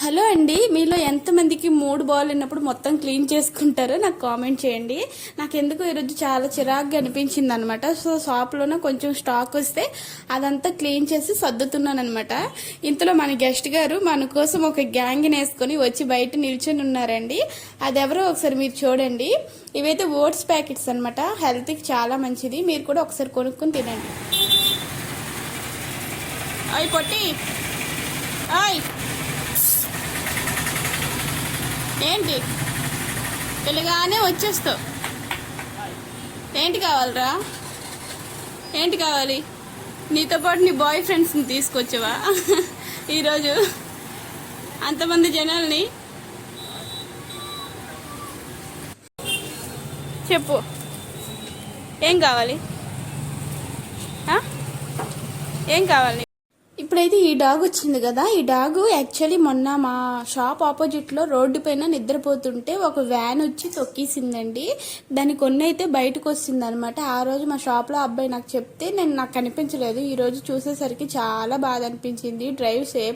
Hello అండి, మీలో ఎంతమందికి 3 బాల్ ఉన్నప్పుడు మొత్తం క్లీన్ చేసుకుంటారో నాకు కామెంట్ చేయండి. నాకు ఎందుకు ఈరోజు చాలా చిరాగ్గా అనిపించింది అనమాట. సో షాప్లోనే కొంచెం స్టాక్ వస్తే అదంతా క్లీన్ చేసి సర్దుతున్నాను అనమాట. ఇంతలో మన గెస్ట్ గారు మన కోసం ఒక గ్యాంగ్ని వేసుకొని వచ్చి బయట నిల్చొని ఉన్నారండి. అది ఎవరో ఒకసారి మీరు చూడండి. ఇవైతే ఓట్స్ ప్యాకెట్స్ అనమాట. హెల్త్కి చాలా మంచిది. మీరు కూడా ఒకసారి కొనుక్కొని తినండి. అయ్ పొట్టి, అయ్ ఏంటి పిల్లగానే వచ్చేస్తావు? ఏంటి కావాలరా? ఏంటి కావాలి? నీతో పాటు నీ బాయ్ ఫ్రెండ్స్ని తీసుకొచ్చావా ఈరోజు అంతమంది జనాల్ని? చెప్పు, ఏం కావాలి? ఏం కావాలి? ఇప్పుడైతే ఈ డాగ్ వచ్చింది కదా. ఈ డాగ్ యాక్చువల్లీ మొన్న మా షాప్ ఆపోజిట్లో రోడ్డు పైన నిద్రపోతుంటే ఒక వ్యాన్ వచ్చి తొక్కేసిందండి. దాని కొన్ని అయితే బయటకు వస్తుంది అనమాట. ఆ రోజు మా షాప్లో అబ్బాయి నాకు చెప్తే నాకు కనిపించలేదు. ఈ రోజు చూసేసరికి చాలా బాధ అనిపించింది. Drive safe